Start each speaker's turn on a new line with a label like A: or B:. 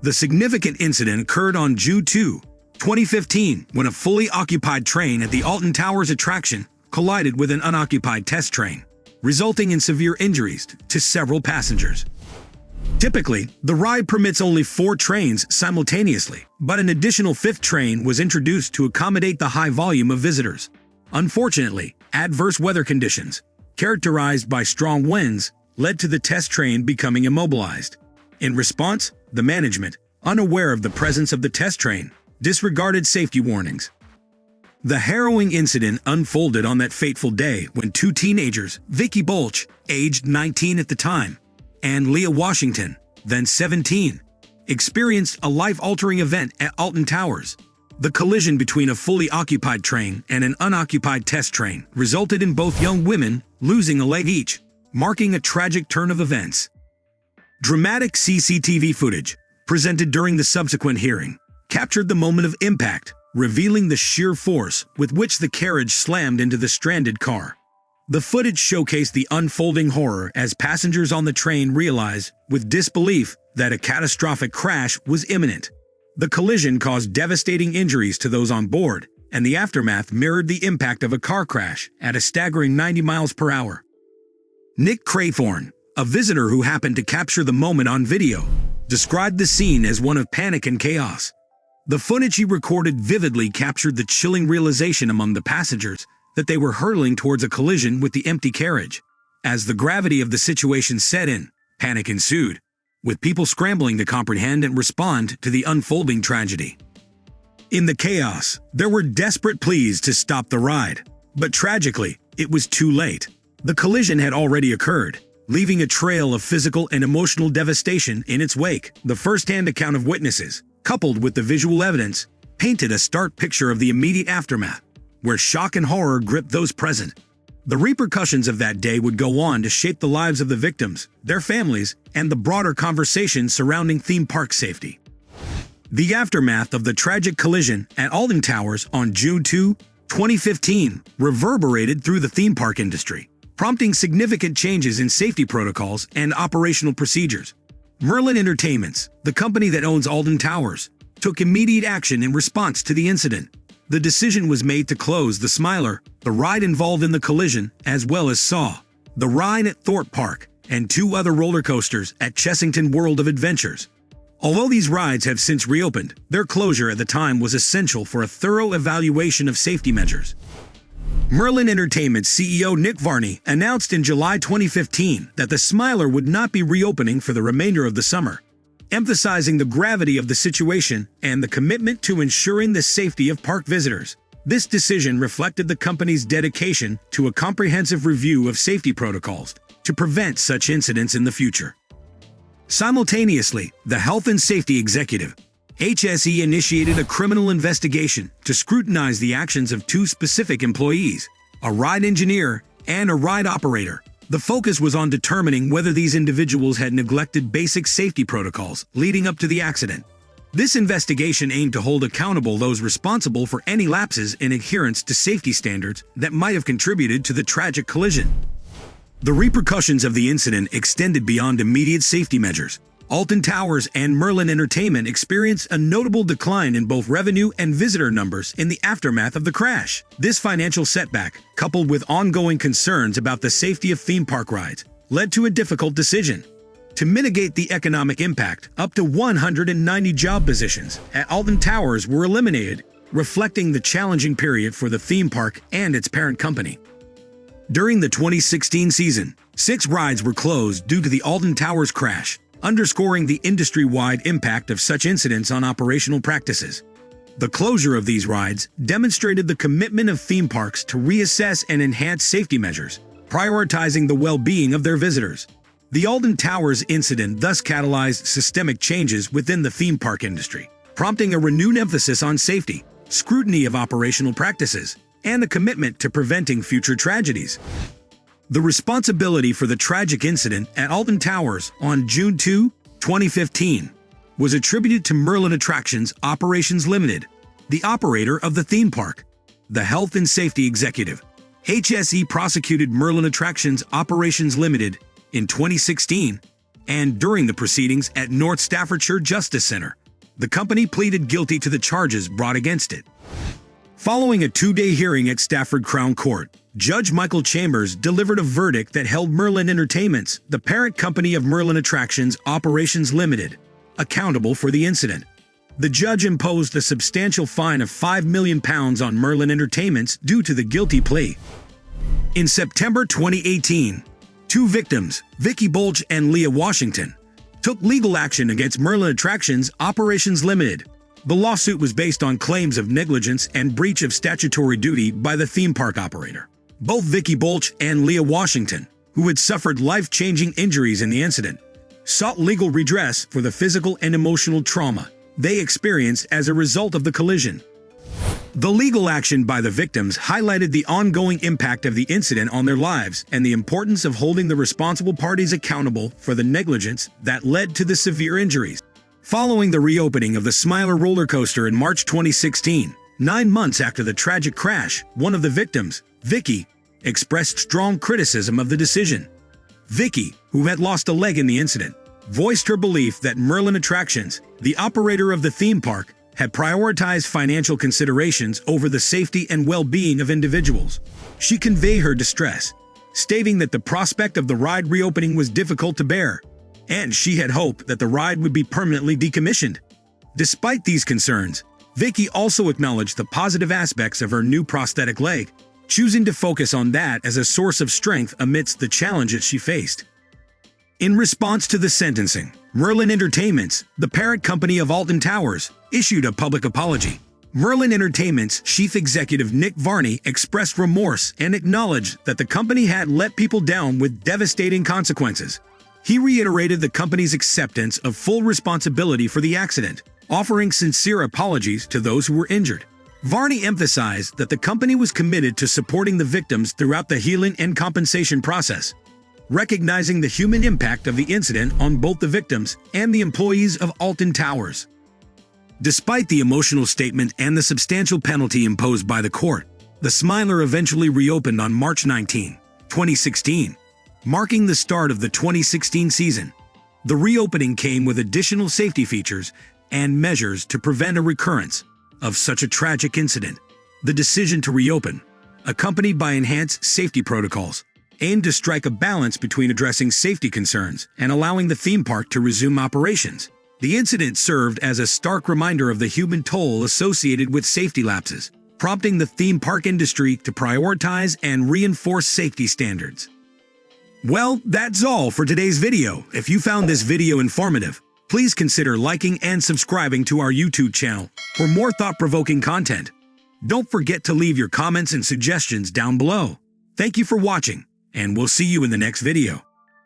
A: The significant incident occurred on June 2, 2015, when a fully occupied train at the Alton Towers attraction collided with an unoccupied test train, resulting in severe injuries to several passengers. Typically, the ride permits only 4 trains simultaneously, but an additional 5th train was introduced to accommodate the high volume of visitors. Unfortunately, adverse weather conditions, characterized by strong winds, led to the test train becoming immobilized. In response, the management, unaware of the presence of the test train, disregarded safety warnings. The harrowing incident unfolded on that fateful day when 2 teenagers, Vicky Bolch, aged 19 at the time, and Leah Washington, then 17, experienced a life-altering event at Alton Towers. The collision between a fully occupied train and an unoccupied test train resulted in both young women losing a leg each, marking a tragic turn of events. Dramatic CCTV footage, presented during the subsequent hearing, captured the moment of impact, revealing the sheer force with which the carriage slammed into the stranded car. The footage showcased the unfolding horror as passengers on the train realized, with disbelief, that a catastrophic crash was imminent. The collision caused devastating injuries to those on board, and the aftermath mirrored the impact of a car crash at a staggering 90 miles per hour. Nick Craythorne, a visitor who happened to capture the moment on video, described the scene as one of panic and chaos. The footage he recorded vividly captured the chilling realization among the passengers that they were hurtling towards a collision with the empty carriage. As the gravity of the situation set in, panic ensued, with people scrambling to comprehend and respond to the unfolding tragedy. In the chaos, there were desperate pleas to stop the ride, but tragically, it was too late. The collision had already occurred, leaving a trail of physical and emotional devastation in its wake. The first-hand account of witnesses, coupled with the visual evidence, painted a stark picture of the immediate aftermath, where shock and horror gripped those present. The repercussions of that day would go on to shape the lives of the victims, their families, and the broader conversation surrounding theme park safety. The aftermath of the tragic collision at Alton Towers on June 2, 2015, reverberated through the theme park industry, prompting significant changes in safety protocols and operational procedures. Merlin Entertainments, the company that owns Alton Towers, took immediate action in response to the incident. The decision was made to close the Smiler, the ride involved in the collision, as well as Saw, the ride at Thorpe Park, and 2 other roller coasters at Chessington World of Adventures. Although these rides have since reopened, their closure at the time was essential for a thorough evaluation of safety measures. Merlin Entertainment's CEO Nick Varney announced in July 2015 that the Smiler would not be reopening for the remainder of the summer, emphasizing the gravity of the situation and the commitment to ensuring the safety of park visitors. This decision reflected the company's dedication to a comprehensive review of safety protocols to prevent such incidents in the future. Simultaneously, the Health and Safety Executive, HSE, initiated a criminal investigation to scrutinize the actions of 2 specific employees, a ride engineer and a ride operator. The focus was on determining whether these individuals had neglected basic safety protocols leading up to the accident. This investigation aimed to hold accountable those responsible for any lapses in adherence to safety standards that might have contributed to the tragic collision. The repercussions of the incident extended beyond immediate safety measures. Alton Towers and Merlin Entertainment experienced a notable decline in both revenue and visitor numbers in the aftermath of the crash. This financial setback, coupled with ongoing concerns about the safety of theme park rides, led to a difficult decision. To mitigate the economic impact, up to 190 job positions at Alton Towers were eliminated, reflecting the challenging period for the theme park and its parent company. During the 2016 season, 6 rides were closed due to the Alton Towers crash, underscoring the industry-wide impact of such incidents on operational practices. The closure of these rides demonstrated the commitment of theme parks to reassess and enhance safety measures, prioritizing the well-being of their visitors. The Alton Towers incident thus catalyzed systemic changes within the theme park industry, prompting a renewed emphasis on safety, scrutiny of operational practices, and a commitment to preventing future tragedies. The responsibility for the tragic incident at Alton Towers on June 2, 2015, was attributed to Merlin Attractions Operations Limited, the operator of the theme park. The Health and Safety Executive, HSE, prosecuted Merlin Attractions Operations Limited in 2016 and during the proceedings at North Staffordshire Justice Centre, the company pleaded guilty to the charges brought against it. Following a 2-day hearing at Stafford Crown Court, Judge Michael Chambers delivered a verdict that held Merlin Entertainments, the parent company of Merlin Attractions Operations Limited, accountable for the incident. The judge imposed a substantial fine of £5 million on Merlin Entertainments due to the guilty plea. In September 2018, 2 victims, Vicky Bolch and Leah Washington, took legal action against Merlin Attractions Operations Limited. The lawsuit was based on claims of negligence and breach of statutory duty by the theme park operator. Both Vicky Bolch and Leah Washington, who had suffered life-changing injuries in the incident, sought legal redress for the physical and emotional trauma they experienced as a result of the collision. The legal action by the victims highlighted the ongoing impact of the incident on their lives and the importance of holding the responsible parties accountable for the negligence that led to the severe injuries. Following the reopening of the Smiler roller coaster in March 2016, 9 months after the tragic crash, one of the victims, Vicky, expressed strong criticism of the decision. Vicky, who had lost a leg in the incident, voiced her belief that Merlin Attractions, the operator of the theme park, had prioritized financial considerations over the safety and well-being of individuals. She conveyed her distress, stating that the prospect of the ride reopening was difficult to bear, and she had hoped that the ride would be permanently decommissioned. Despite these concerns, Vicky also acknowledged the positive aspects of her new prosthetic leg, choosing to focus on that as a source of strength amidst the challenges she faced. In response to the sentencing, Merlin Entertainments, the parent company of Alton Towers, issued a public apology. Merlin Entertainment's chief executive Nick Varney expressed remorse and acknowledged that the company had let people down with devastating consequences. He reiterated the company's acceptance of full responsibility for the accident, offering sincere apologies to those who were injured. Varney emphasized that the company was committed to supporting the victims throughout the healing and compensation process, recognizing the human impact of the incident on both the victims and the employees of Alton Towers. Despite the emotional statement and the substantial penalty imposed by the court, the Smiler eventually reopened on March 19, 2016. Marking the start of the 2016 season. The reopening came with additional safety features and measures to prevent a recurrence of such a tragic incident. The decision to reopen, accompanied by enhanced safety protocols, aimed to strike a balance between addressing safety concerns and allowing the theme park to resume operations. The incident served as a stark reminder of the human toll associated with safety lapses, prompting the theme park industry to prioritize and reinforce safety standards. Well, that's all for today's video. If you found this video informative, please consider liking and subscribing to our YouTube channel for more thought-provoking content. Don't forget to leave your comments and suggestions down below. Thank you for watching, and we'll see you in the next video.